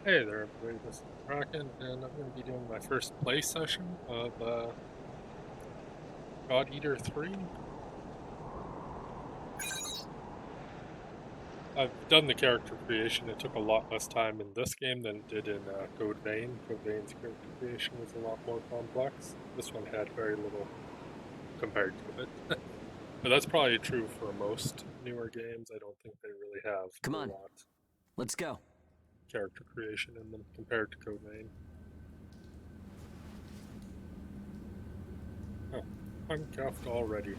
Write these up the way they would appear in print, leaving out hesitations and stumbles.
Hey there, everybody. This is Kraken, and I'm going to be doing my first play session of GodEater 3. I've done the character creation. It took a lot less time in this game than it did in Code Vein. Code Vein's character creation was a lot more complex. This one had very little compared to it. But that's probably true for most newer games. I don't think they really have Come a on, lot of let's go. character creation in them compared to Code Vein. Oh, handcuffed already.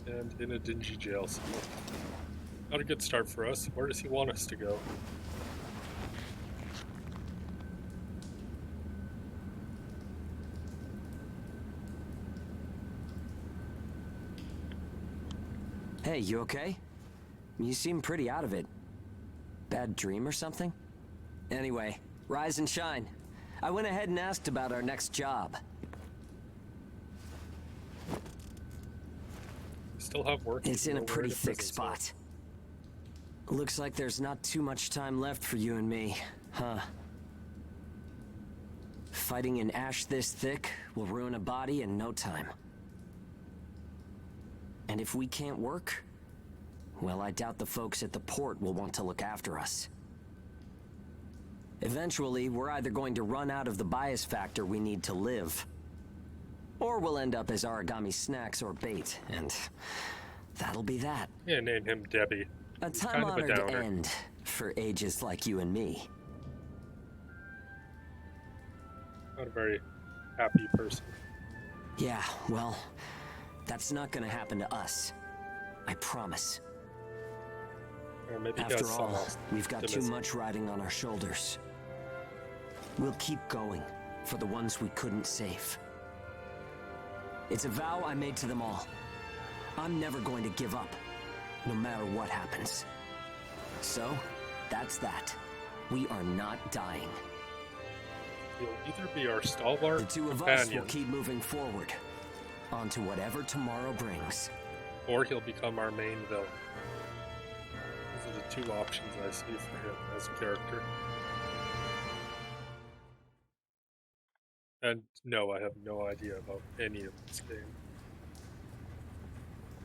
And in a dingy jail cell. Not a good start for us. Where does he want us to go? Hey, you okay? You seem pretty out of it. Bad dream or something? Anyway, rise and shine. I went ahead and asked about our next job. We still have work It's even in a though we're pretty in a thick prison cell. spot. Looks like there's not too much time left for you and me, huh? Fighting an ash this thick will ruin a body in no time. And if we can't work, well, I doubt the folks at the port will want to look after us. Eventually, we're either going to run out of the bias factor we need to live, or we'll end up as origami snacks or bait, and that'll be that. Yeah, name him Debbie. A He's kind of a time-honored downer. end for ages like you and me. Not a very happy person. Yeah, well, that's not gonna happen to us. I promise. Or maybe he After has some all, we've got too optimism. much riding on our shoulders. We'll keep going for the ones we couldn't save. It's a vow I made to them all. I'm never going to give up, no matter what happens. So, that's that. We are not dying. He'll either be our stalwart The two of us companion, will keep moving forward, on to whatever tomorrow brings. or he'll become our main villain. Those are the two options I see for him as a character. And no, I have no idea about any of this game.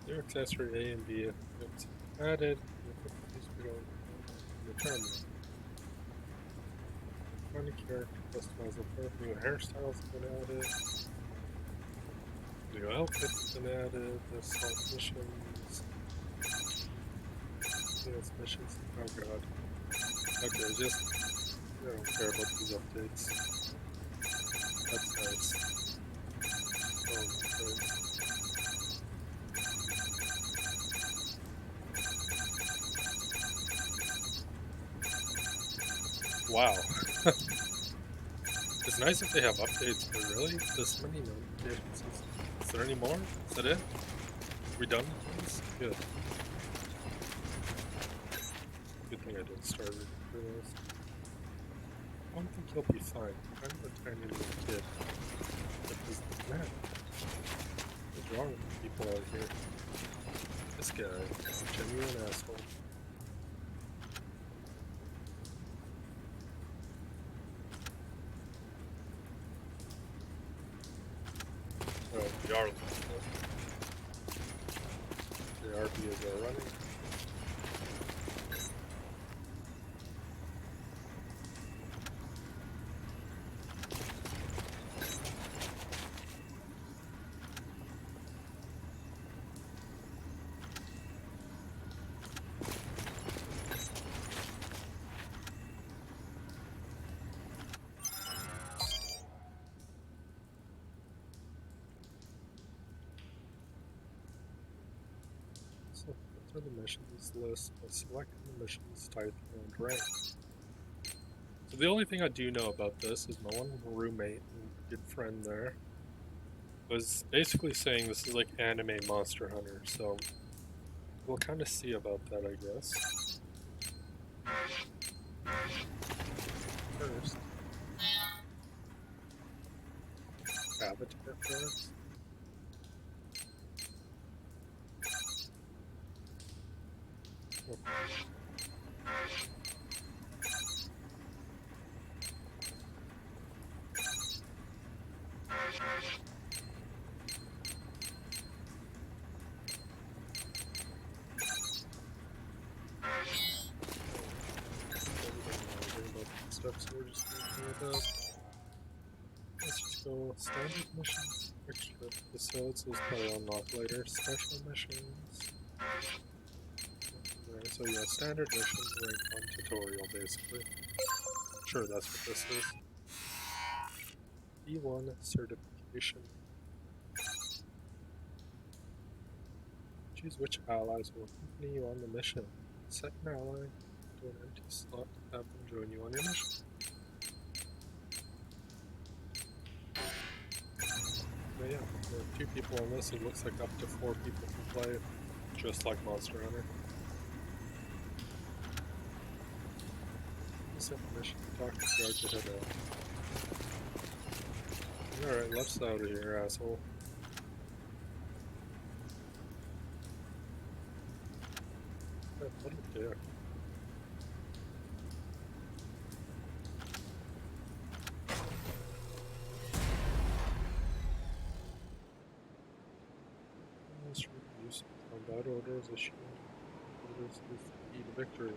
New accessory A and B it's added. Return. Funny character customizable. New hairstyles have been added. New outfits have been added. This health missions. Yes, missions. Oh god. Okay, just I don't care about these updates. That's nice. Oh, okay. Wow. It's nice if they have updates, but really? This many notifications? Is there any more? Is that it? We done with these? Good. Good thing I didn't start reading through this. I don't think he'll be fine. Kind of a tiny little kid. But he's man. What's wrong with people out here? This guy is a genuine asshole. Oh, the RB. The RB is running. So, enter the missions list by selecting the missions type and rank. So the only thing I do know about this is my one roommate and good friend there was basically saying this is like anime Monster Hunter, so we'll kind of see about that, I guess. First, avatar cards. Oh, stuff, so we're just gonna do that. Let's just go standard missions, extra episodes, those probably unlock later, special missions. Nothing there. So yeah, standard missions, rank 1 tutorial basically. Sure, that's what this is. B1 certification. Choose which allies will accompany you on the mission. Set an ally to an empty slot to have them join you on your mission. But yeah, there are 2 people on this. It looks like up to 4 people can play, just like Monster Hunter. Set the mission. Talk to guard to head out. Alright, left's out of here, asshole. What a dick. Use combat orders issued. Orders is the key to victory.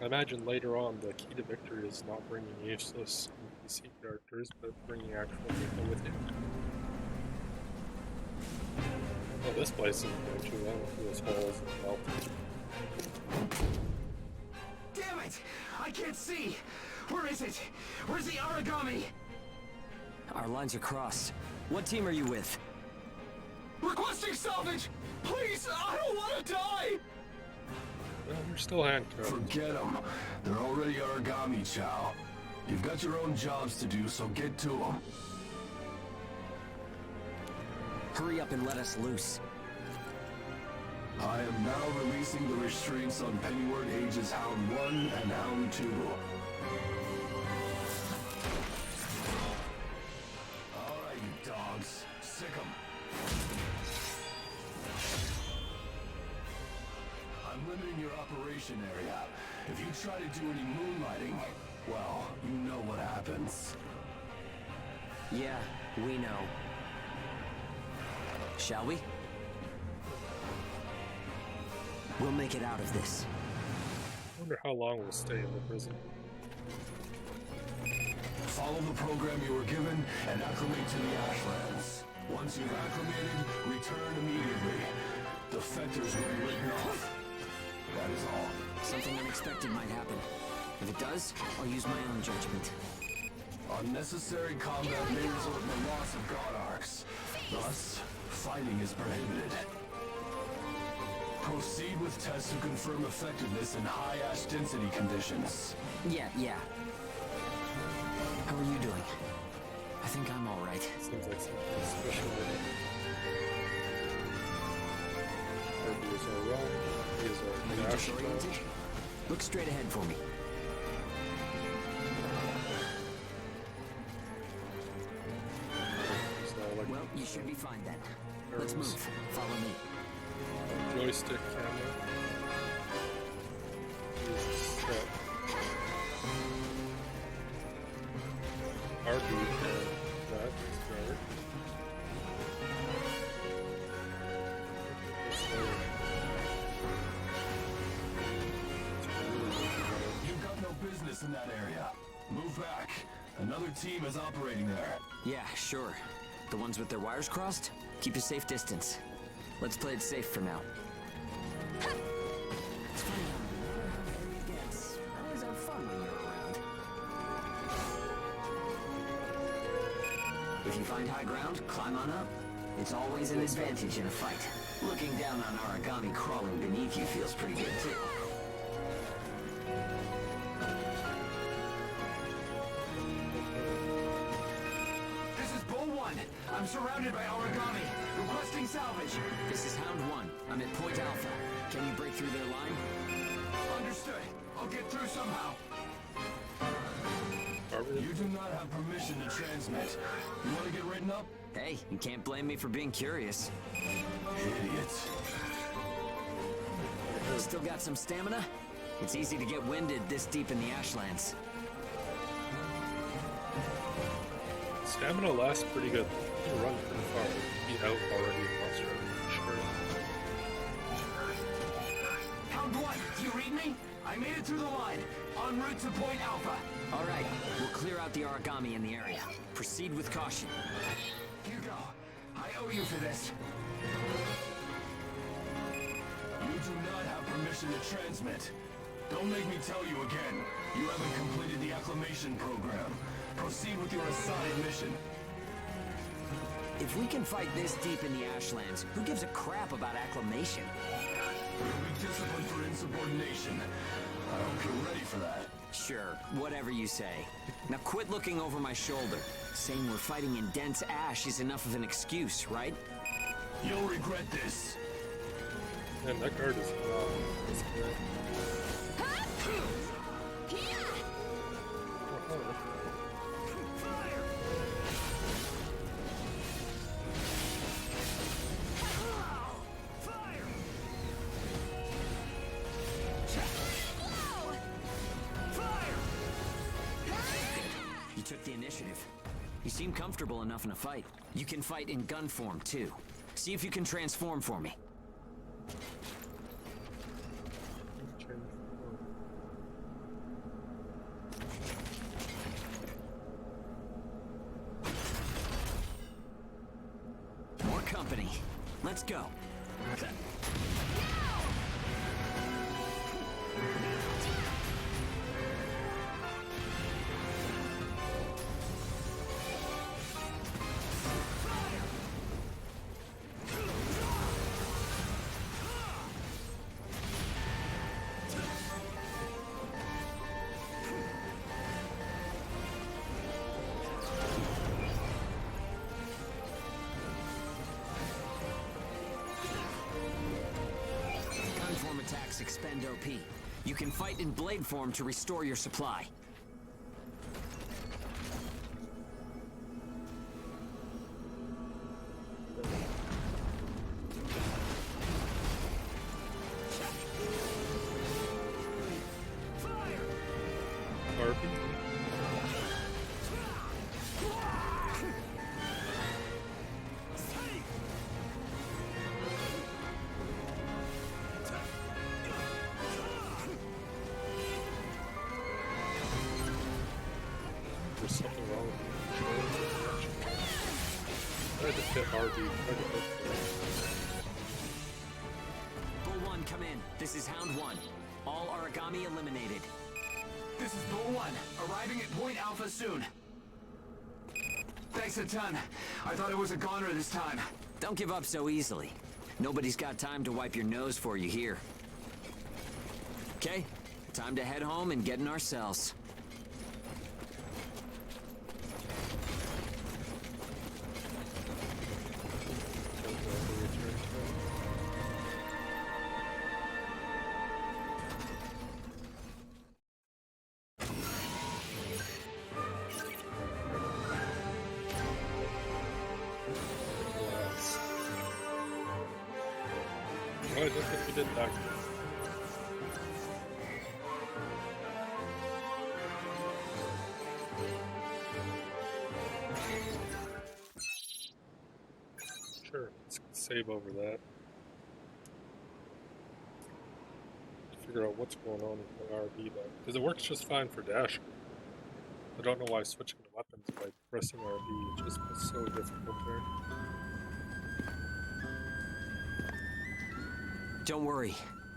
I imagine later on the key to victory is not bringing useless NPC characters, but bringing actual people with you. Oh, this place is going too long through those holes and melting. Damn it! I can't see! Where is it? Where's the origami? Our lines are crossed. What team are you with? Requesting salvage! Please, I don't want to die! Well, you're still handcuffed. Forget them. They're already origami, Chow. You've got your own jobs to do, so get to them. Hurry up and let us loose. I am now releasing the restraints on Pennyward Ages Hound 1 and Hound 2. Alright, you dogs. Sick 'em. I'm limiting your operation area. If you try to do any moonlighting, well, you know what happens. Yeah, we know. Shall we? We'll make it out of this. I wonder how long we'll stay in the prison. Follow the program you were given and acclimate to the Ashlands. Once you've acclimated, return immediately. Defectors will be written off. That is all. Something unexpected might happen. If it does, I'll use my own judgment. Unnecessary combat may result in the loss of God arcs. Thus, fighting is prohibited. Proceed with tests to confirm effectiveness in high ash density conditions. Yeah. How are you doing? I think I'm all right. Seems like something special. Herbie is our run. He is Are you our dash disoriented? dodge. Look straight ahead for me. So like Well, you should be fine then. Let's arrows. move. Follow me. Joystick camera. Set. RB and that is better. You've got no business in that area. Move back. Another team is operating there. Yeah, sure. The ones with their wires crossed? Keep a safe distance. Let's play it safe for now. It's funny how no matter how heavy it gets, I always have fun when you're around. If you find high ground, climb on up. It's always an advantage in a fight. Looking down on origami crawling beneath you feels pretty good too. This is Bull 1. I'm surrounded by origami. Requesting salvage. This is Hound 1. I'm at Point Alpha. Can you break through their line? Understood. I'll get through somehow. Barbara? You do not have permission to transmit. You want to get written up? Hey, you can't blame me for being curious. Idiots. Still got some stamina? It's easy to get winded this deep in the Ashlands. Stamina lasts pretty good. You can run pretty far. Be out already in Monster Hunter, for sure. Hound 1, do you read me? I made it through the line. En route to Point Alpha. All right, we'll clear out the origami in the area. Proceed with caution. Hugo, I owe you for this. You do not have permission to transmit. Don't make me tell you again. You haven't completed the acclimation program. Proceed with your assigned mission. If we can fight this deep in the Ashlands, who gives a crap about acclimation? You'll be disciplined for insubordination. I hope you're ready for that. Sure, whatever you say. Now quit looking over my shoulder. Saying we're fighting in dense ash is enough of an excuse, right? You'll regret this. Man, that guard is that's good. You took the initiative. You seem comfortable enough in a fight. You can fight in gun form, too. See if you can transform for me. More company. Let's go. Gunform attacks expend OP. You can fight in blade form to restore your supply. Harvey? There's something wrong with the controls. I had to hit Harvey. I had to hit Bull 1, come in. This is Hound 1. All origami eliminated. This is Bull 1, arriving at Point Alpha soon. Thanks a ton. I thought it was a goner this time. Don't give up so easily. Nobody's got time to wipe your nose for you here. Okay, time to head home and get in our cells. Oh, I don't think we did that. Sure, let's save over that. Figure out what's going on with the RB though, because it works just fine for dashing. I don't know why switching to weapons by pressing RB just was so difficult there. Don't worry,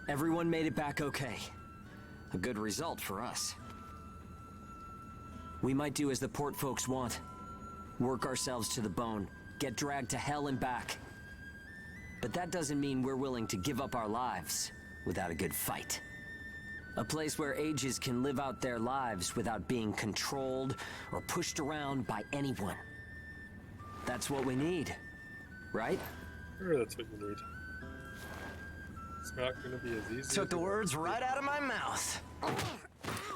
everyone made it back okay. A good result for us. We might do as the port folks want. Work ourselves to the bone, get dragged to hell and back. But that doesn't mean we're willing to give up our lives without a good fight. A place where ages can live out their lives without being controlled or pushed around by anyone. That's what we need, right? Sure, that's what you need. It's not going to be as easy. Took as the it words wants to right out of my mouth.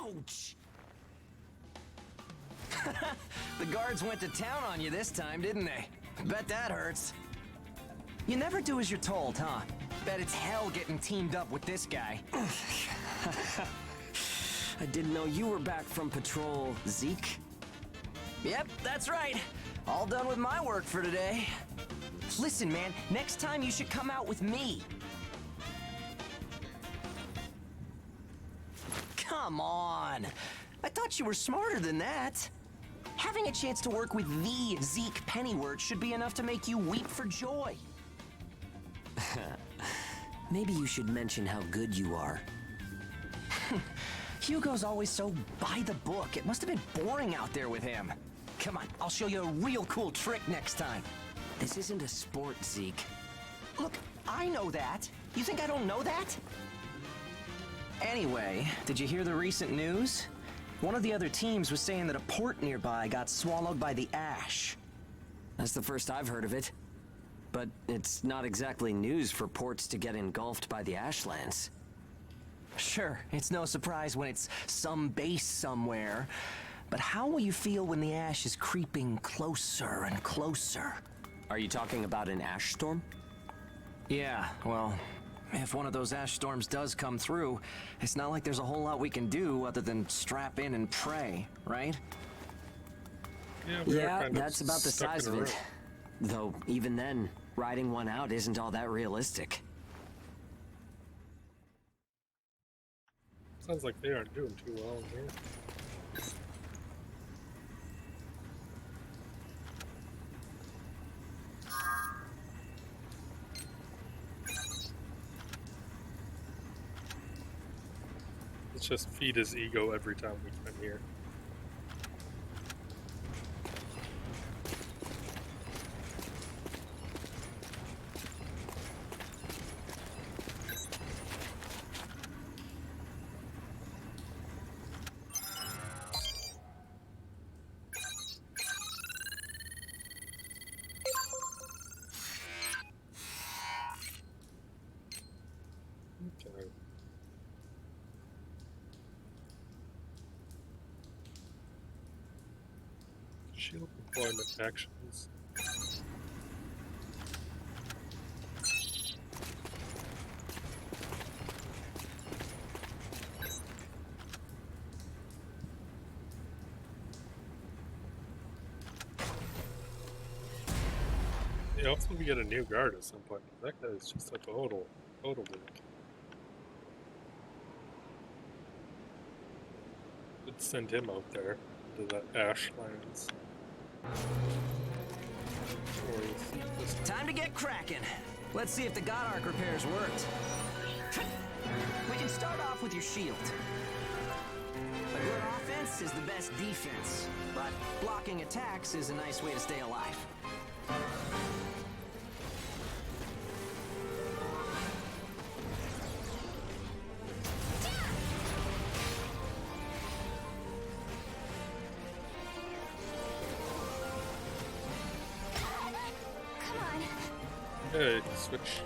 Ouch! The guards went to town on you this time, didn't they? Bet that hurts. You never do as you're told, huh? Bet it's hell getting teamed up with this guy. I didn't know you were back from patrol, Zeke. Yep, that's right. All done with my work for today. Listen, man, next time you should come out with me. come on. I thought you were smarter than that. Having a chance to work with the Zeke Pennyworth should be enough to make you weep for joy. Maybe you should mention how good you are. Hugo's always so by the book. It must have been boring out there with him. Come on, I'll show you a real cool trick next time. This isn't a sport, Zeke. Look, I know that. You think I don't know that? Anyway, did you hear the recent news? One of the other teams was saying that a port nearby got swallowed by the ash. That's the first I've heard of it. But it's not exactly news for ports to get engulfed by the ashlands. Sure, it's no surprise when it's some base somewhere. But how will you feel when the ash is creeping closer and closer? Are you talking about an ash storm? Yeah, well, if one of those ash storms does come through, it's not like there's a whole lot we can do other than strap in and pray, right? Yeah, that's about the size of it. Though, even then, riding one out isn't all that realistic. Sounds like they aren't doing too well in here. Let's just feed his ego every time we come here. Okay. Shield deployment actions. Yeah, hopefully we get a new guard at some point. That guy is just a total weak. Could send him out there to the ashlands. Time to get cracking. Let's see if the GodEater repairs worked. We can start off with your shield. A good offense is the best defense, but blocking attacks is a nice way to stay alive. Hey, switch.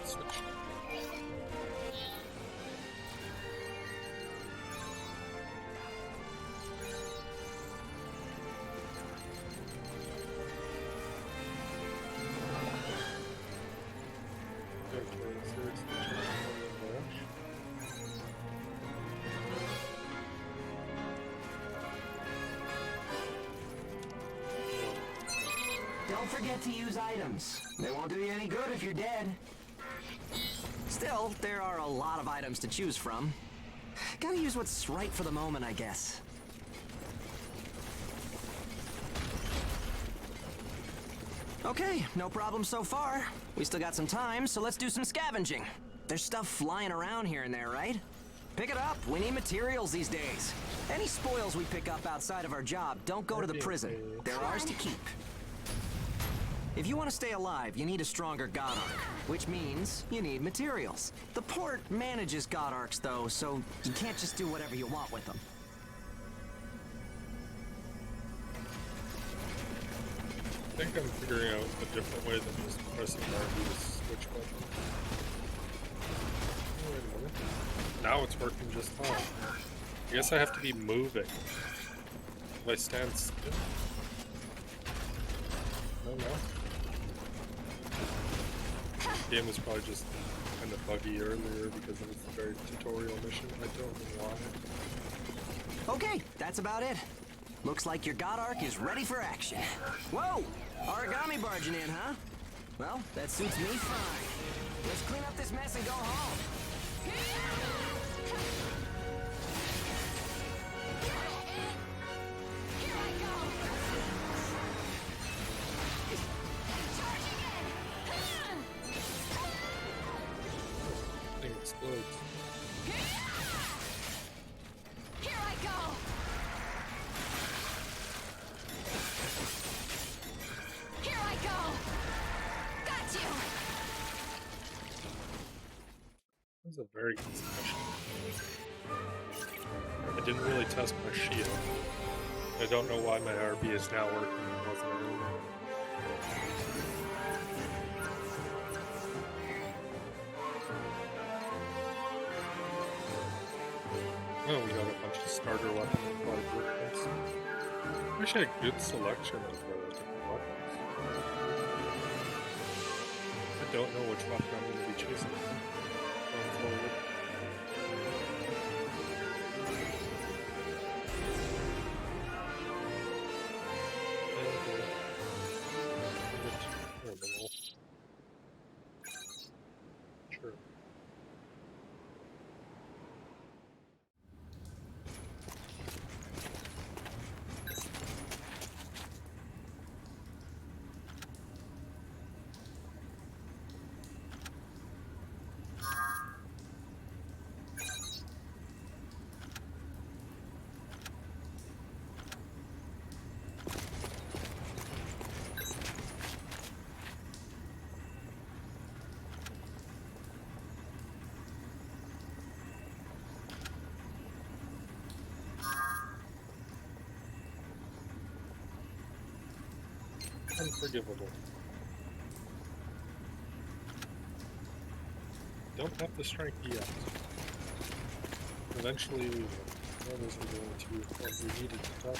Don't forget to use items. They won't do you any good if you're dead. Still, there are a lot of items to choose from. Gotta use what's right for the moment, I guess. Okay, no problem so far. We still got some time, so let's do some scavenging. There's stuff flying around here and there, right? Pick it up. We need materials these days. Any spoils we pick up outside of our job don't go to the prison. They're ours to keep. If you want to stay alive, you need a stronger GodEater, which means you need materials. The port manages GodEarks, though, so you can't just do whatever you want with them. I think I'm figuring out a different way than just pressing RB to switch button. Oh, wait a minute. Now it's working just fine. I guess I have to be moving. If I stand still? I don't know. The game was probably just kind of buggy earlier because it was a very tutorial mission. I don't know why. Okay, that's about it. Looks like your GodEater is ready for action. Whoa! Origami barging in, huh? Well, that suits me fine. Let's clean up this mess and go home. very good submission. I didn't really test my shield. I don't know why my RB is now working and wasn't earlier. Oh, we got a bunch of starter weapon weapons. Wish I had a good selection of different weapons. I don't know which weapon I'm going to be choosing going forward. Sure. Unforgivable. Don't have the strength yet. Eventually we will. That isn't going to what we needed to talk.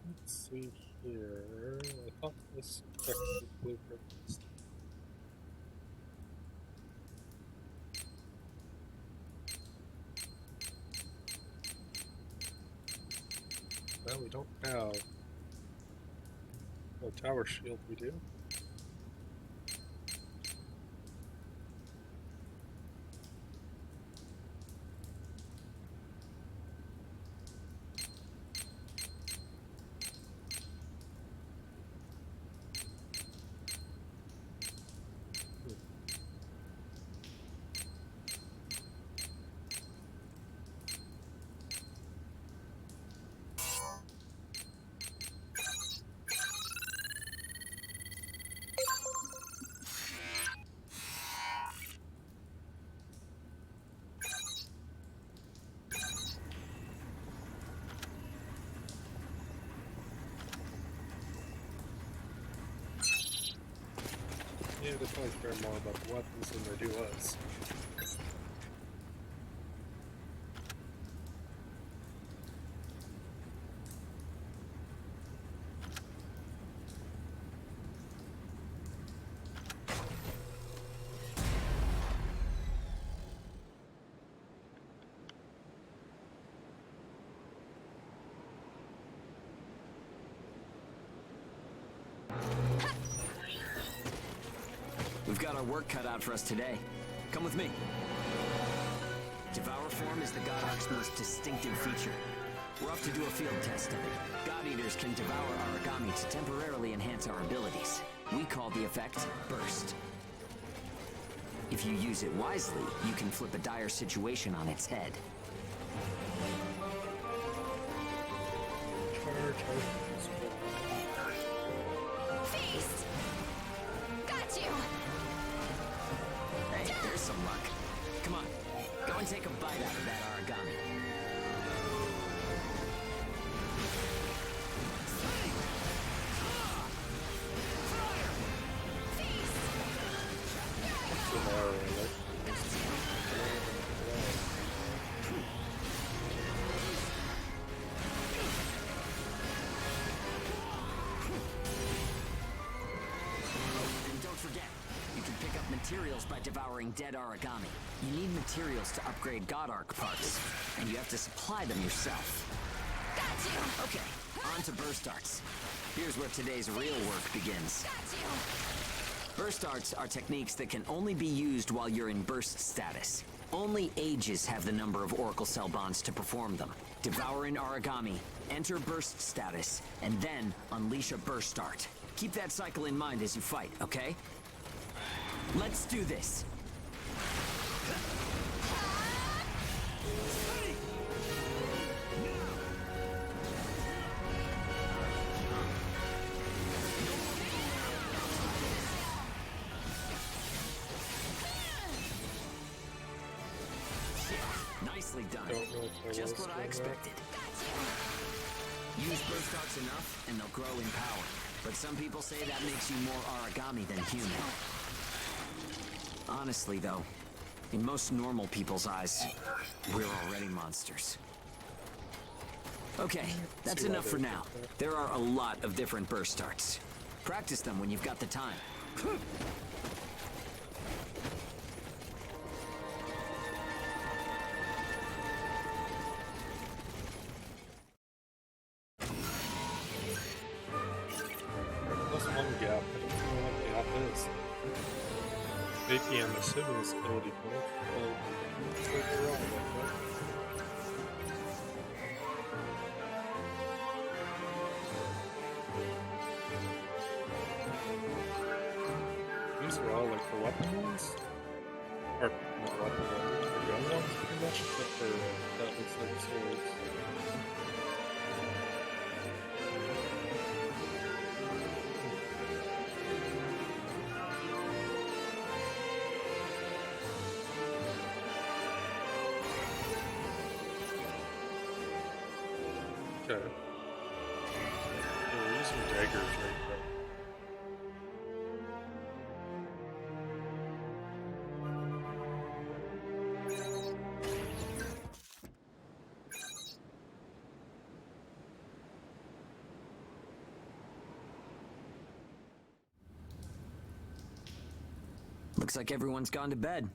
Let's see here. I thought this affected blueprint. Well, we don't have a tower shield, we do. Yeah, they probably care more about the weapons than they do us. We've got our work cut out for us today. Come with me. Devour form is the GodEater's most distinctive feature. We're off to do a field test of it. GodEaters can devour origami to temporarily enhance our abilities. We call the effect Burst. If you use it wisely, you can flip a dire situation on its head. Feast! Got you! Hey, there's some luck. Come on, go and take a bite out of that origami. And don't forget, you can pick up materials by devouring dead origami. You need materials to upgrade GodArc parts, and you have to supply them yourself. Got you! Okay, on to burst arts. Here's where today's real work begins. Got you! Burst arts are techniques that can only be used while you're in burst status. Only Ages have the number of Oracle Cell bonds to perform them. Devour an origami, enter burst status, and then unleash a burst art. Keep that cycle in mind as you fight, okay? Let's do this! you've done. Don't know if I Just was what I doing that. expected. Use burst arts enough, and they'll grow in power. But some people say that makes you more origami than human. Honestly, though, in most normal people's eyes, we're already monsters. Okay, that's See why enough they for think now. that. There are a lot of different burst arts. Practice them when you've got the time. Plus one gap. I don't know what gap is. APM assuming it's ability point, but overall, like that. These are all like the weapon ones? Or not weapon ones, the gun ones pretty much, except for that looks like swords. Okay. Yeah, we're using daggers right now. Looks like everyone's gone to bed.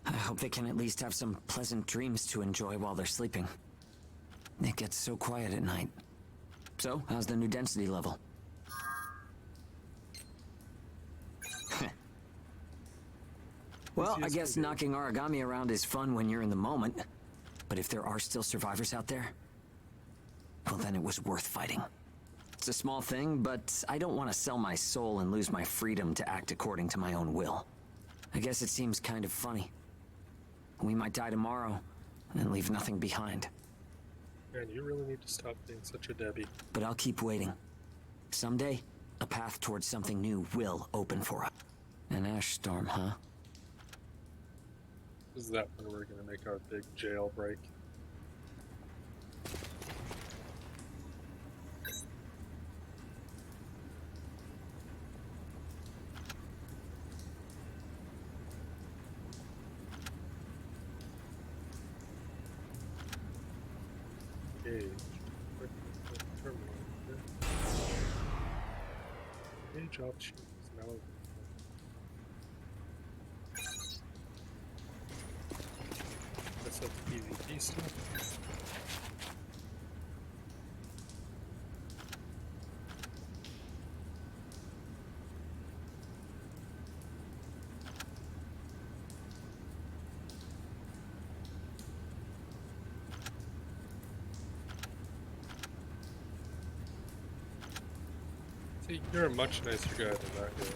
I hope they can at least have some pleasant dreams to enjoy while they're sleeping. It gets so quiet at night. So, how's the new density level? Well, I Easy as guess can be. knocking origami around is fun when you're in the moment. But if there are still survivors out there, well, then it was worth fighting. It's a small thing, but I don't want to sell my soul and lose my freedom to act according to my own will. I guess it seems kind of funny. We might die tomorrow and leave nothing behind. Man, you really need to stop being such a Debbie. But I'll keep waiting. Someday, a path towards something new will open for us. An ash storm, huh? Is that when we're gonna make our big jailbreak? Gauge. Terminal. Gauge option is now available. That's up PvP stuff. See, you're a much nicer guy than that guy.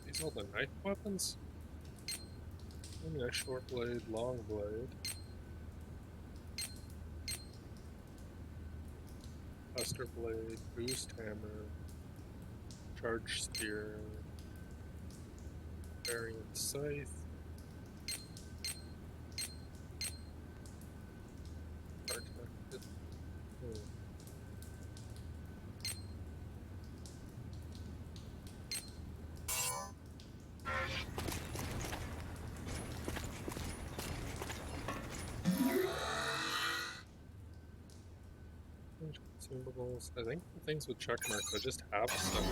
These all the knife weapons? A short blade, long blade. Buster blade, boost hammer, charge spear, variant scythe. Artifact. Consumables. I think the things with check marks, I just have some.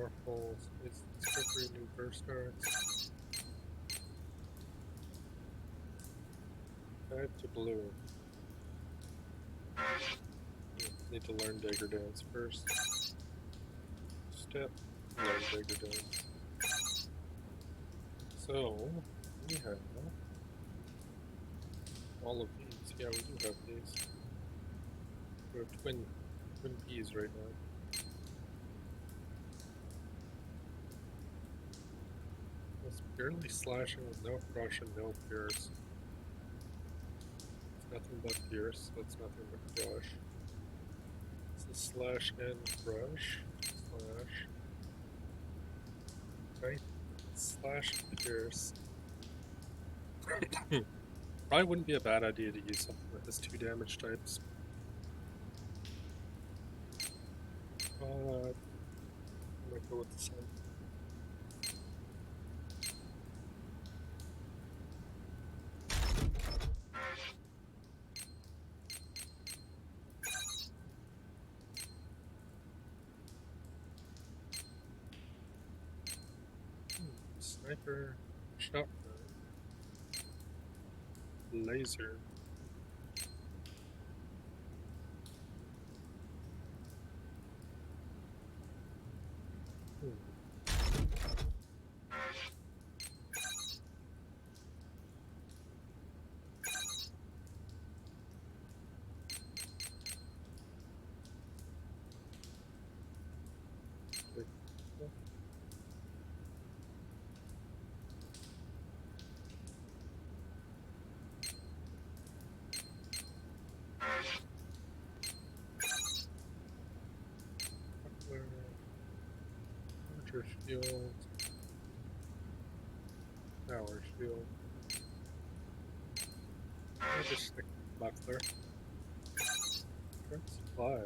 powerful. Space discovery, new burst arts. Dive to blue. Need to learn Dagger Dance first. Step, learn Dagger Dance. So, we have all of these. Yeah, we do have these. We have twin bees right now. It's barely slashing with no crush and no pierce. It's nothing but pierce, so it's nothing but crush. It's a slash and crush. Slash. Right? Slash and pierce. Probably wouldn't be a bad idea to use something that has 2 damage types. I might go with the sun. Sniper, shotgun, laser. Archer shield, power shield. I'll just stick buckler. Current supply.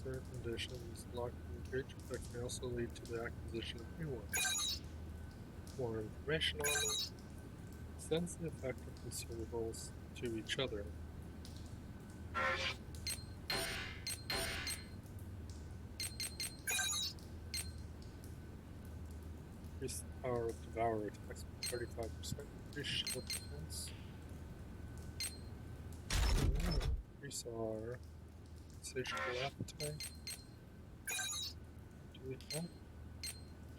Certain conditions, locked in creature effects may also lead to the acquisition of new ones. More information on them. Sends the effect of consumables to each other. Increase the power of Devourer attacks by 35%. Increase shield defense. Increase our insatiable appetite. Do we have?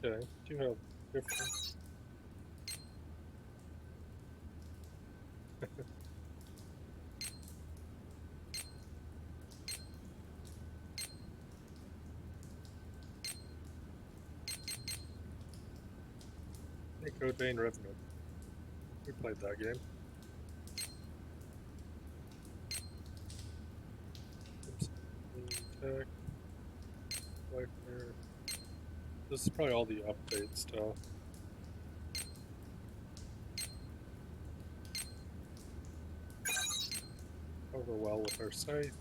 Okay, do have different. Hey, Code Vein Revenant. We played that game. Tech. Lifer. This is probably all the update stuff. Cover well with our site.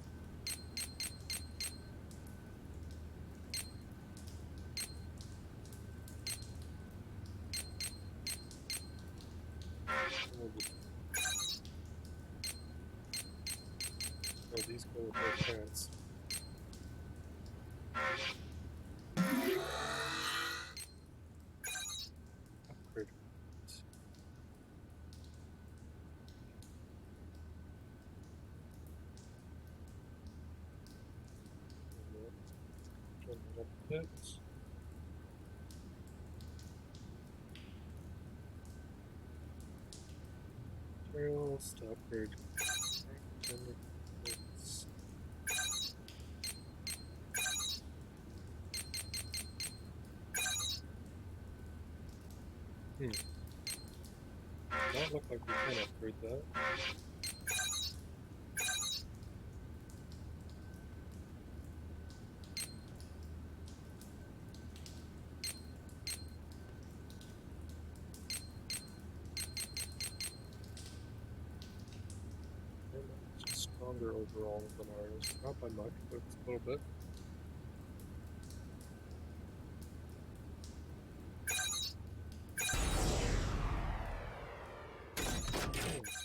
Oh, these go with our pants. Upgrade. Turn that up a bit. Materials to upgrade. Don't look like we can upgrade that. It's just stronger overall than ours. Not by much, but it's a little bit.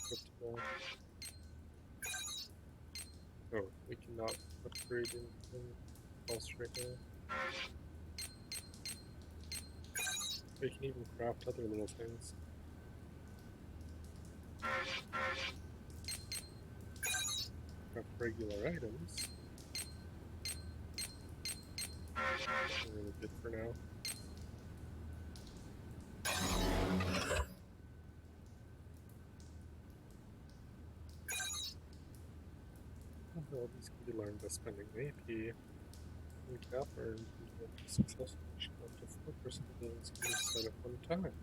Let's put Oh, we cannot upgrade anything else right now. We can even craft other little things. Craft regular items. We're really good for now. Abilities can be learned by spending AP. When cap earned, you can get a successful mission up to 4 person abilities can be set at one time.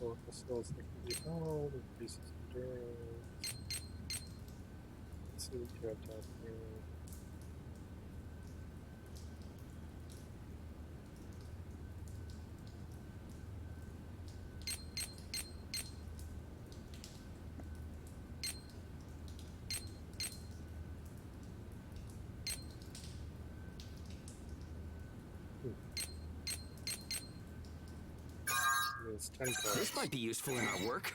Local skills that can be held, increases endurance. Let's see what we have down here. It's 10 times. This might be useful in our work.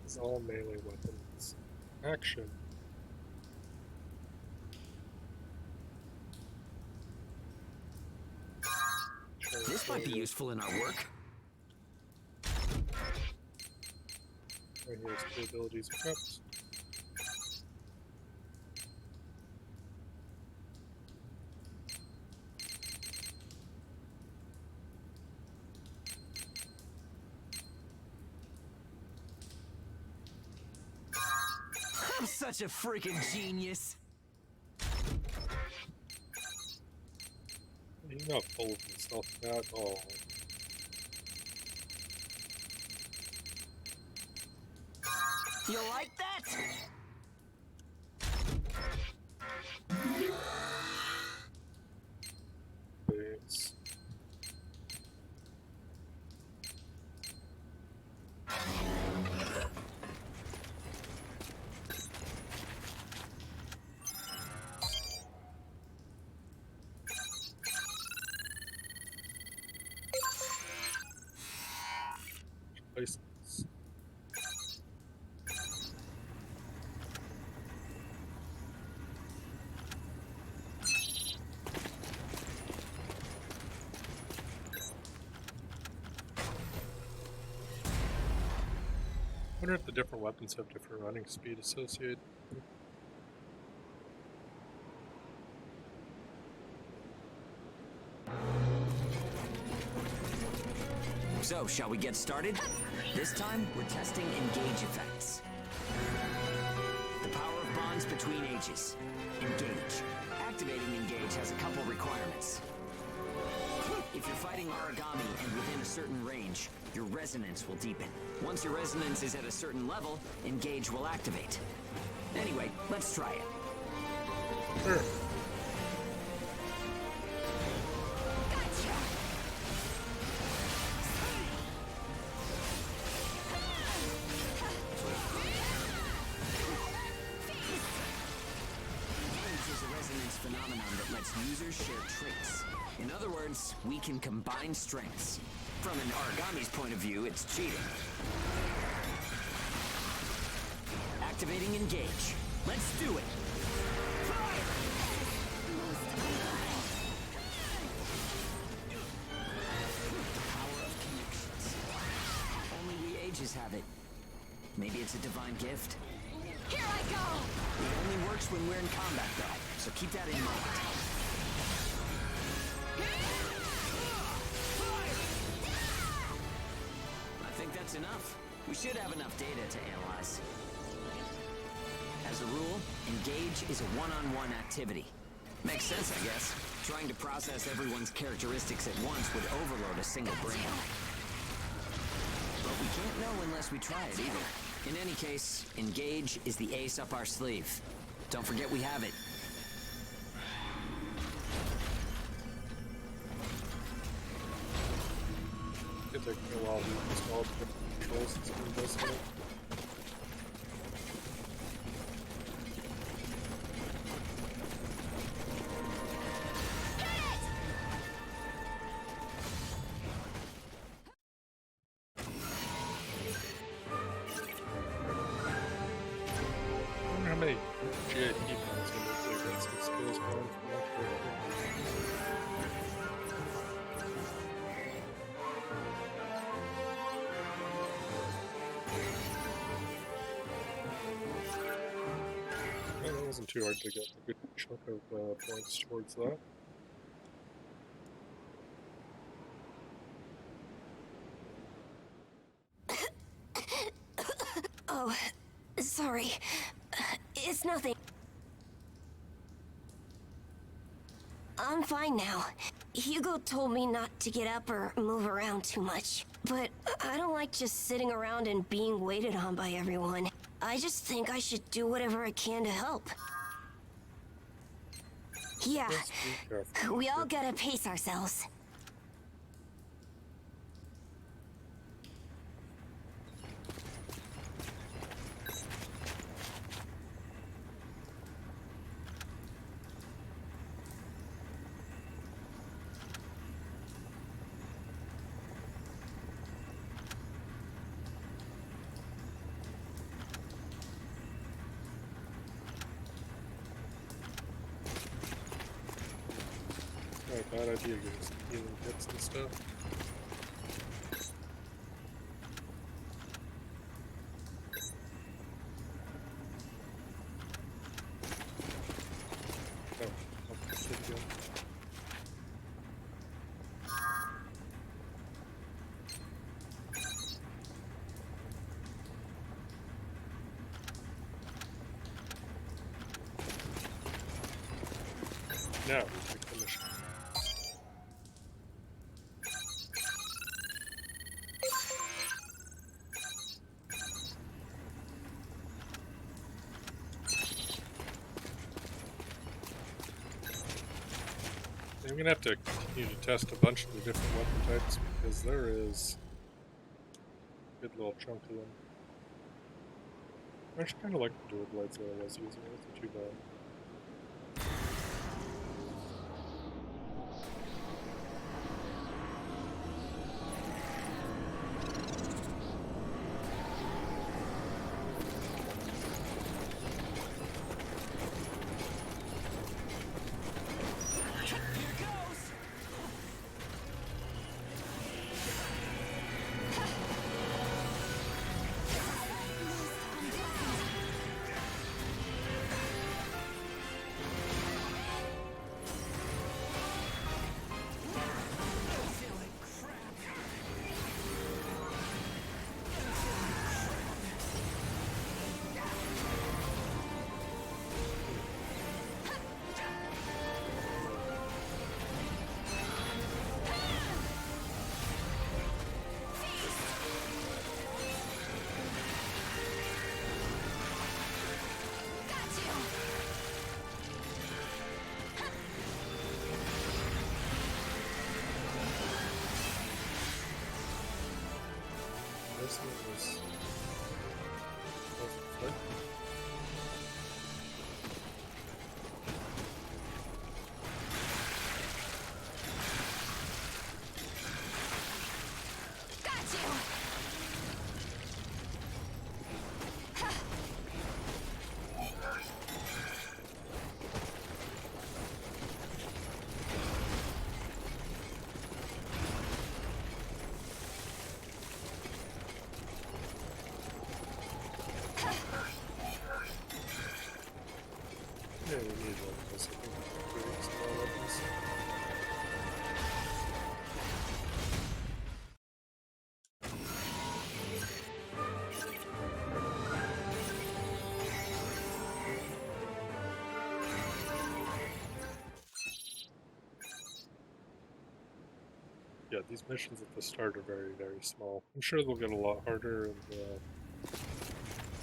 It's all melee weapons. Action. This might be useful in our work. Right here's two abilities equipped. I'm such a freaking genius. He's not full of himself at all. You like that? Thanks. License. I wonder if the different weapons have different running speed associated. So, shall we get started? This time, we're testing engage effects. The power of bonds between ages. Engage. Activating engage has a couple requirements. If you're fighting origami and within a certain range, your resonance will deepen. Once your resonance is at a certain level, engage will activate. Anyway, let's try it. Sure. Gotcha! Engage is a resonance phenomenon that lets users share traits. In other words, we can combine strengths. From an origami's point of view, it's cheating. Activating engage. Let's do it. The power of connections. Only we ages have it. Maybe it's a divine gift. Here I go! It only works when we're in combat, though, so keep that in mind. enough. We should have enough data to analyze. As a rule, engage is a one-on-one activity. Makes sense, I guess. Trying to process everyone's characteristics at once would overload a single brain. But we can't know unless we try it either. In any case, engage is the ace up our sleeve. Don't forget we have it. It took me a while to install different controls and some of this stuff. I wonder how many GIP points I'm going to get some skills going for my character. Well, that wasn't too hard to get a good chunk of points towards that. Oh, sorry. It's nothing. I'm fine now. Hugo told me not to get up or move around too much. But I don't like just sitting around and being waited on by everyone. I just think I should do whatever I can to help. Yeah, Just be careful. we all gotta pace ourselves. Not a bad idea, getting some healing hits and stuff. Oh, I'll just hit again. Now we take the mission. I'm gonna have to continue to test a bunch of the different weapon types because there is a good little chunk of them. I actually kind of like the dual blades that I was using. It wasn't too bad. This one was flip. Got you! Yeah, these missions at the start are very, very small. I'm sure they'll get a lot harder and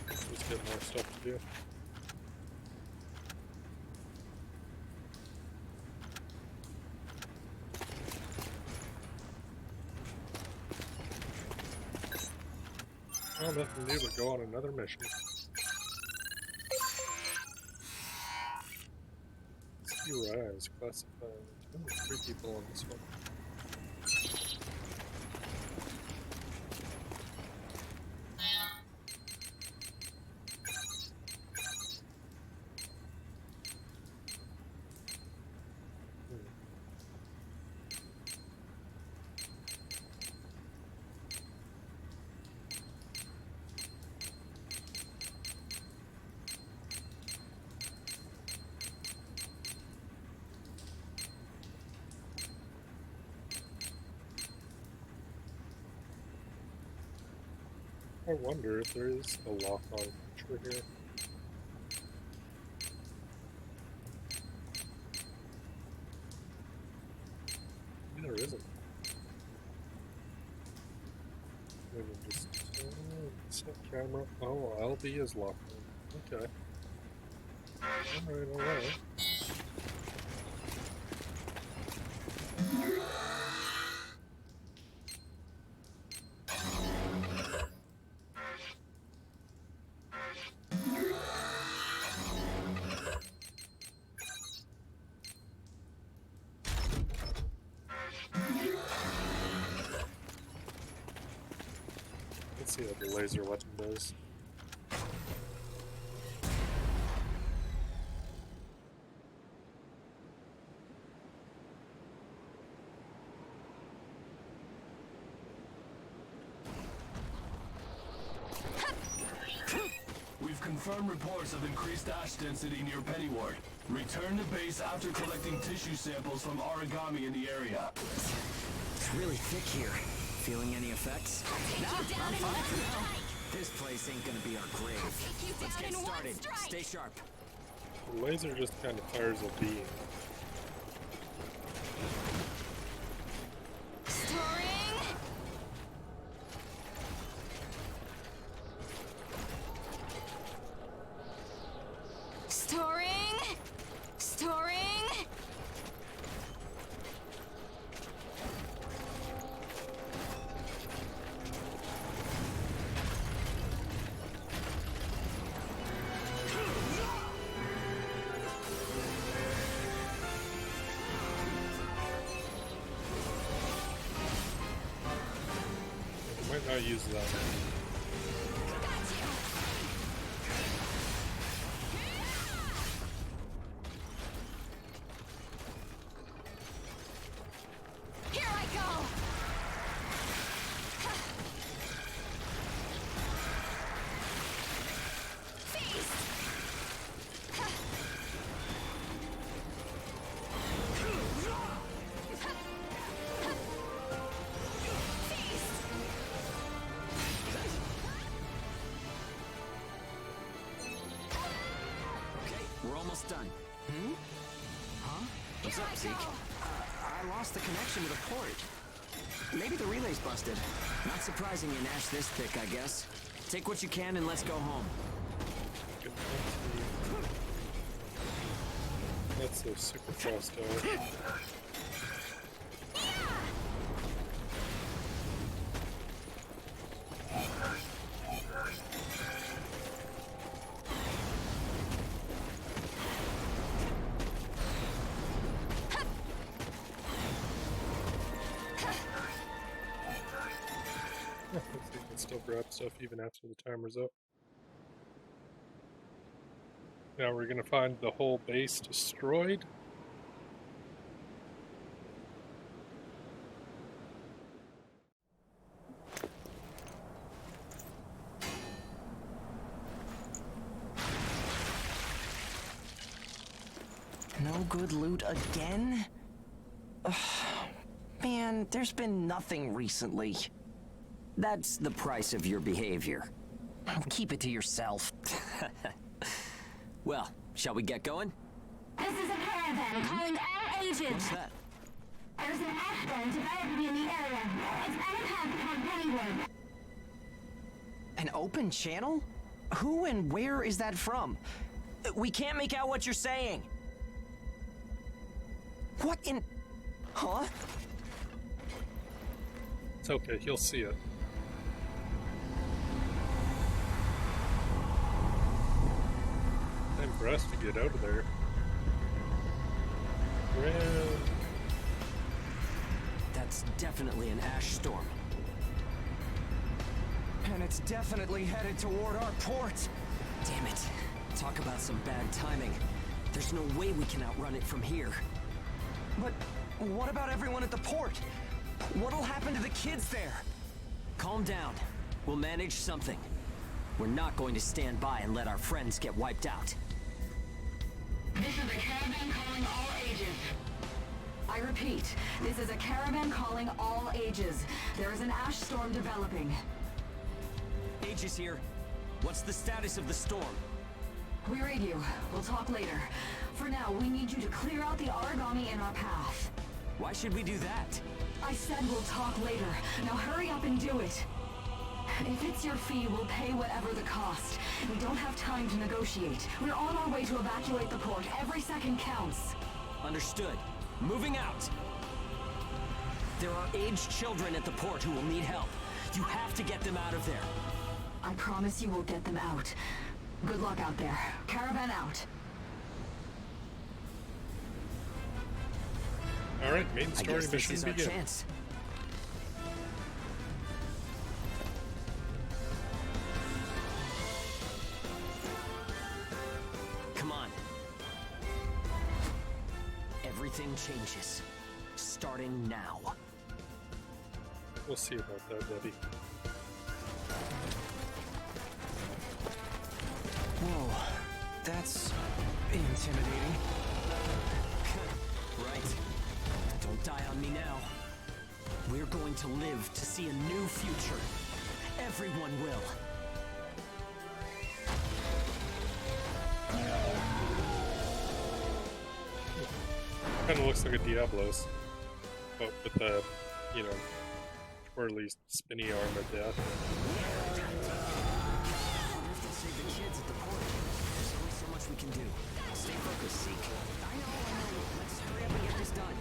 just get more stuff to do. Well, nothing new but go on another mission. See rise, classified. Only 3 people on this one. Hmm. I wonder if there is a lock-on feature here. Maybe there isn't. Maybe just set camera. Oh, LB is locked on. Okay. Alright, alright. Let's see what the laser weapon does. We've confirmed reports of increased ash density near Pennyward. Return to base after collecting tissue samples from origami in the area. It's really thick here. Feeling any effects? Nah, I'm fine for now. This place ain't gonna be our grave. Let's get started. Stay sharp. The laser just kind of fires a beam. Storing. Storing. Storing. Might not use that. Here I go. Feast. Okay, we're almost done. Huh? What's up, Zeke? I lost the connection to the port. Maybe the relay's busted. Not surprising in ash this thick, I guess. Take what you can and let's go home. That's so super fast out. Looks like you can still grab stuff even after the timer's up. Now we're gonna find the whole base destroyed. No good loot again? Ugh, man, there's been nothing recently. That's the price of your behavior. Keep it to yourself. Well, shall we get going? This is a caravan calling all agents. What's that? There's an ash zone developing in the area. It's untapped from anywhere. An open channel? Who and where is that from? We can't make out what you're saying. What in... Huh? It's okay, he'll see it. Time for us to get out of there. Ram. That's definitely an ash storm. And it's definitely headed toward our port. Damn it. Talk about some bad timing. There's no way we can outrun it from here. But what about everyone at the port? What'll happen to the kids there? Calm down. We'll manage something. We're not going to stand by and let our friends get wiped out. This is a caravan calling all ages. I repeat, this is a caravan calling all ages. There is an ash storm developing. Aegis here. What's the status of the storm? We read you. We'll talk later. For now, we need you to clear out the origami in our path. Why should we do that? I said we'll talk later. Now hurry up and do it. If it's your fee, we'll pay whatever the cost. We don't have time to negotiate. We're on our way to evacuate the port. Every second counts. Understood. Moving out. There are aged children at the port who will need help. You have to get them out of there. I promise you we'll get them out. Good luck out there. Caravan out. Alright, main I story guess this mission is our begin. chance. Come on. Everything changes. Starting now. We'll see about that, buddy. Whoa, that's intimidating. Right. Don't die on me now. We're going to live to see a new future. Everyone will. Kind of looks like a Diablo's, but with the, you know, twirly, spinny arm of death. If they save the kids at the port, there's only so much we can do. Stay focused, Zeke. I know. Let's hurry up and get this done.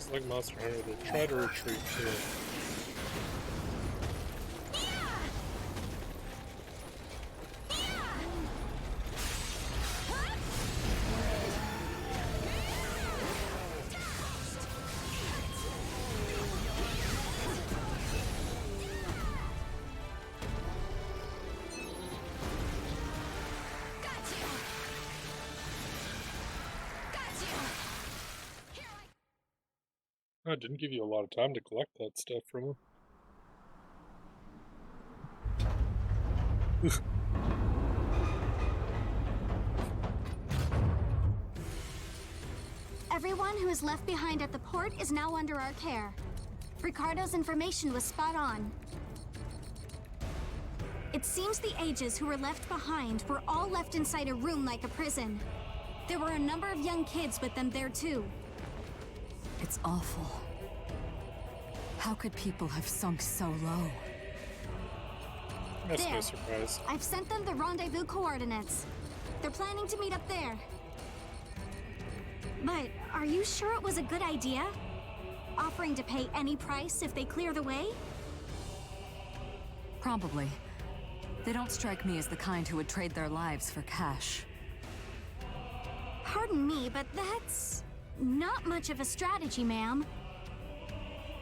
Just like Monster Hunter, they try to retreat too. I didn't give you a lot of time to collect that stuff from him. Everyone who is left behind at the port is now under our care. Ricardo's information was spot on. It seems the ages who were left behind were all left inside a room like a prison. There were a number of young kids with them there too. It's awful. How could people have sunk so low? That's no There. surprise. I've sent them the rendezvous coordinates. They're planning to meet up there. But are you sure it was a good idea? Offering to pay any price if they clear the way? Probably. They don't strike me as the kind who would trade their lives for cash. Pardon me, but that's not much of a strategy, ma'am.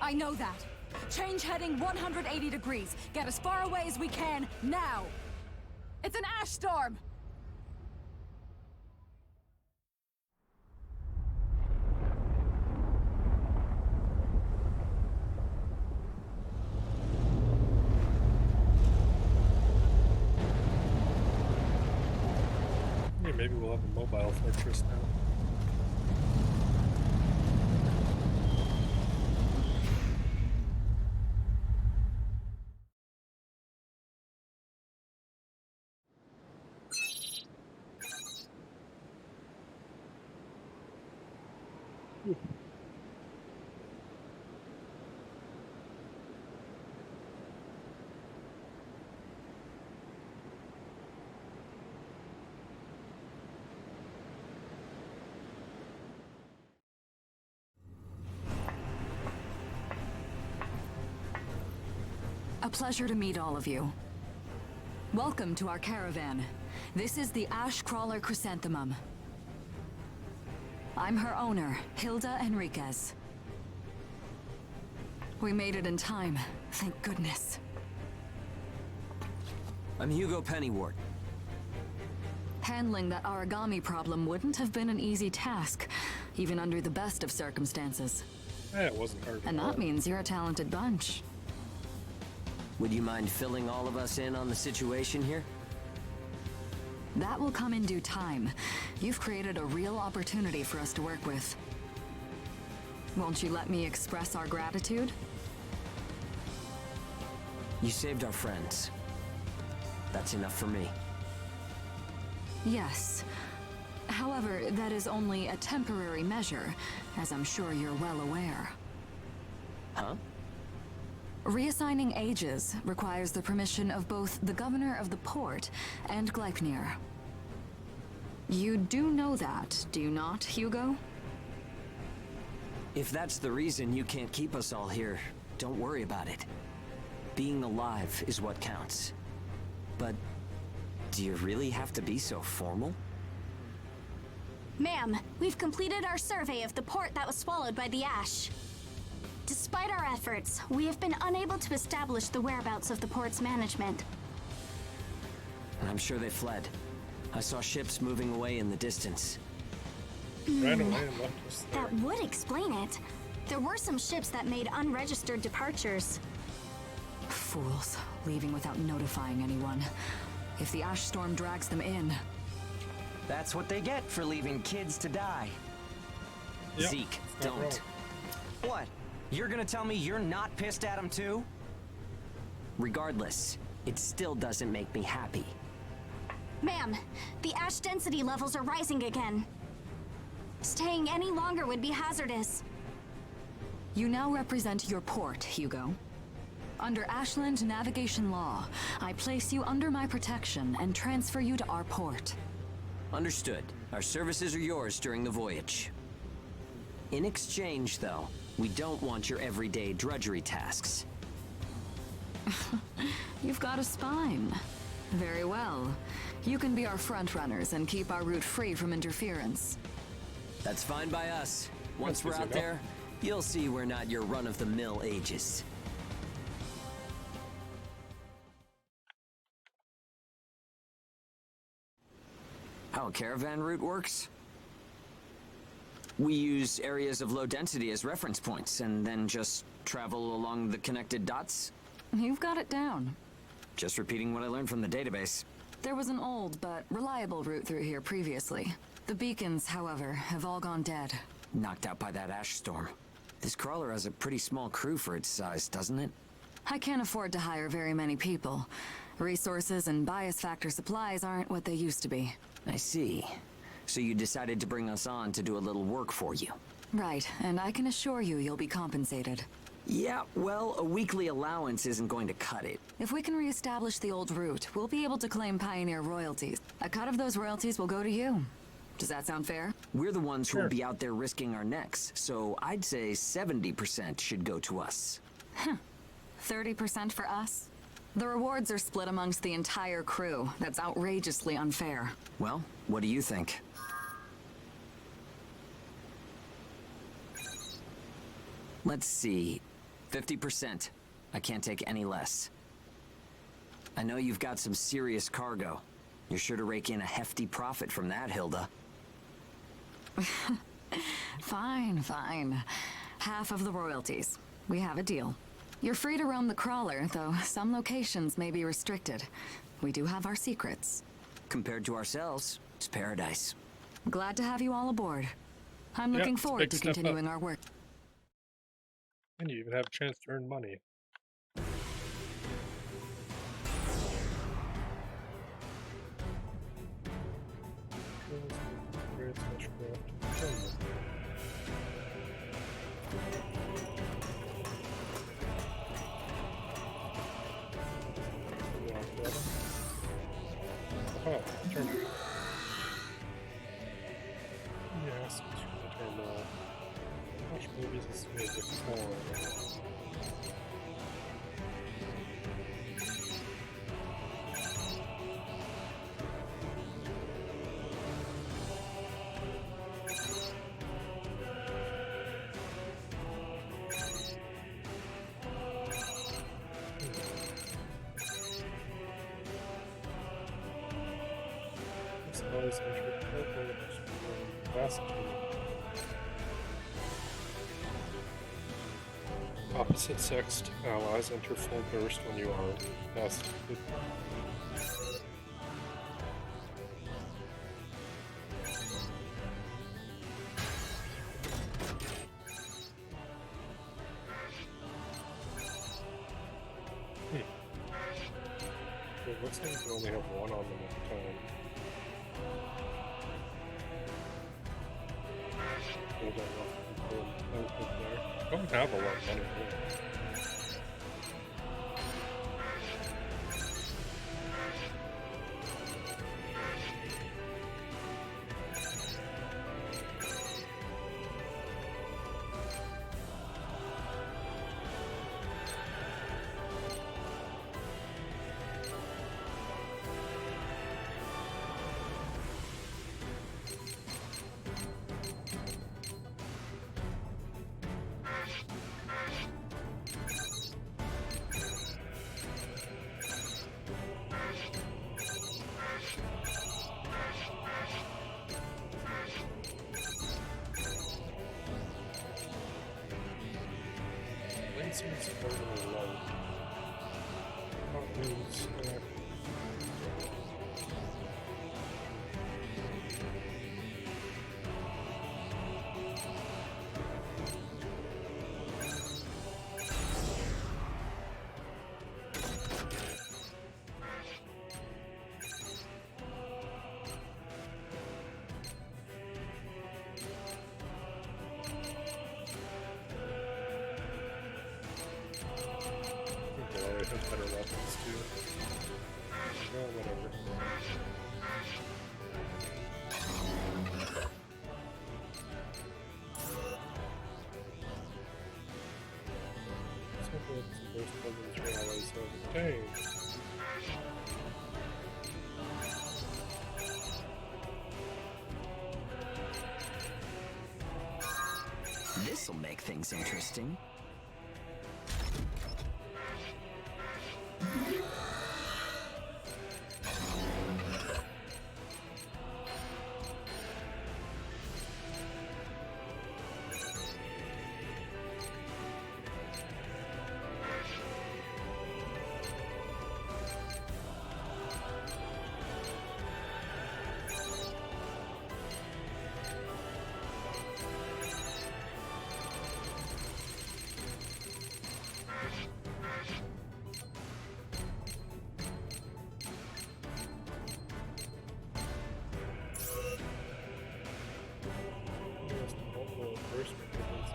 I know that. Change heading 180 degrees. Get as far away as we can, now! It's an ash storm! Yeah, maybe we'll have a mobile fortress now. A pleasure to meet all of you. Welcome to our caravan. This is the Ash Crawler Chrysanthemum. I'm her owner, Hilda Enriquez. We made it in time, thank goodness. I'm Hugo Pennywort. Handling that origami problem wouldn't have been an easy task, even under the best of circumstances. It wasn't hard. And that means you're a talented bunch. Would you mind filling all of us in on the situation here? That will come in due time. You've created a real opportunity for us to work with. Won't you let me express our gratitude? You saved our friends. That's enough for me. Yes. However, that is only a temporary measure, as I'm sure you're well aware. Huh? Reassigning ages requires the permission of both the governor of the port and Gleipnir. You do know that, do you not, Hugo? If that's the reason you can't keep us all here, don't worry about it. Being alive is what counts. But do you really have to be so formal? Ma'am, we've completed our survey of the port that was swallowed by the ash. Despite our efforts, we have been unable to establish the whereabouts of the port's management. I'm sure they fled. I saw ships moving away in the distance. Ran away and left us there. That would explain it. There were some ships that made unregistered departures. Fools, leaving without notifying anyone. If the ash storm drags them in... That's what they get for leaving kids to die. Yep, Zeke, it's not don't. wrong. What? You're gonna tell me you're not pissed at him too? Regardless, it still doesn't make me happy. Ma'am, the ash density levels are rising again. Staying any longer would be hazardous. You now represent your port, Hugo. Under Ashland navigation law, I place you under my protection and transfer you to our port. Understood. Our services are yours during the voyage. In exchange, though, We don't want your everyday drudgery tasks. You've got a spine. Very well. You can be our front runners and keep our route free from interference. That's fine by us. Once That's we're easy out enough. there, you'll see we're not your run-of-the-mill Aegis. How a caravan route works? We use areas of low density as reference points, and then just travel along the connected dots. You've got it down. Just repeating what I learned from the database. There was an old but reliable route through here previously. The beacons, however, have all gone dead. Knocked out by that ash storm. This crawler has a pretty small crew for its size, doesn't it? I can't afford to hire very many people. Resources and bias factor supplies aren't what they used to be. I see. So you decided to bring us on to do a little work for you. Right, and I can assure you you'll be compensated. Yeah, well, a weekly allowance isn't going to cut it. If we can reestablish the old route, we'll be able to claim Pioneer royalties. A cut of those royalties will go to you. Does that sound fair? We're the ones who will Sure. be out there risking our necks, so I'd say 70% should go to us. 30% for us? The rewards are split amongst the entire crew. That's outrageously unfair. Well, what do you think? Let's see. 50%. I can't take any less. I know you've got some serious cargo. You're sure to rake in a hefty profit from that, Hilda. Fine, fine. Half of the royalties. We have a deal. You're free to roam the crawler, though some locations may be restricted. We do have our secrets. Compared to ourselves, it's paradise. Glad to have you all aboard. I'm Yeah, looking it's a forward big to step up. continuing our work. And you even have a chance to earn money. Oh, terminal. Yes, it's from the terminal. Watch movies is music for. Always opposite sexed allies enter full burst when you are incapacitated. It looks like you only have one on them at a time. I don't know if you can open there. Don't have a lot of money here. Lasers totally low. Not means, I have better weapons too. Well, whatever. first presence your allies have obtained. This'll make things interesting.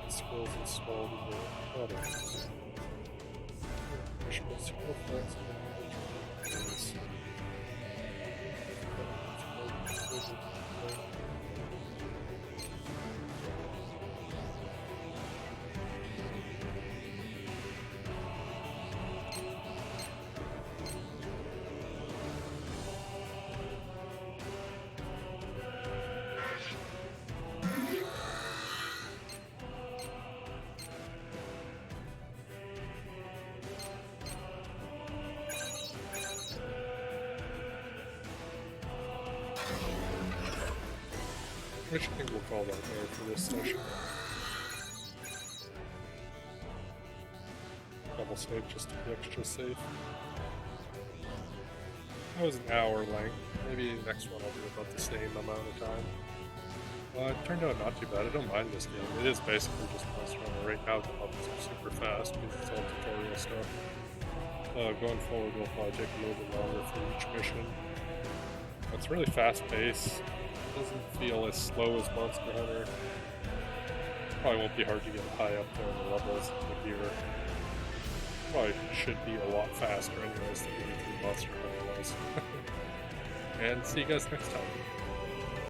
Skills installed in your products. Additional skill effects and abilities. Which I think we'll call that there for this session. Double save just to be extra safe. That was an hour length. Maybe the next one I'll do about the same amount of time. It turned out not too bad. I don't mind this game. It is basically just Monster Hunter. Right now the levels are super fast because it's all tutorial stuff. Going forward we'll probably take a little bit longer for each mission. It's really fast paced. Doesn't feel as slow as Monster Hunter. Probably won't be hard to get high up there in the levels of the gear. Probably should be a lot faster anyways than anything Monster Hunter was. And see you guys next time.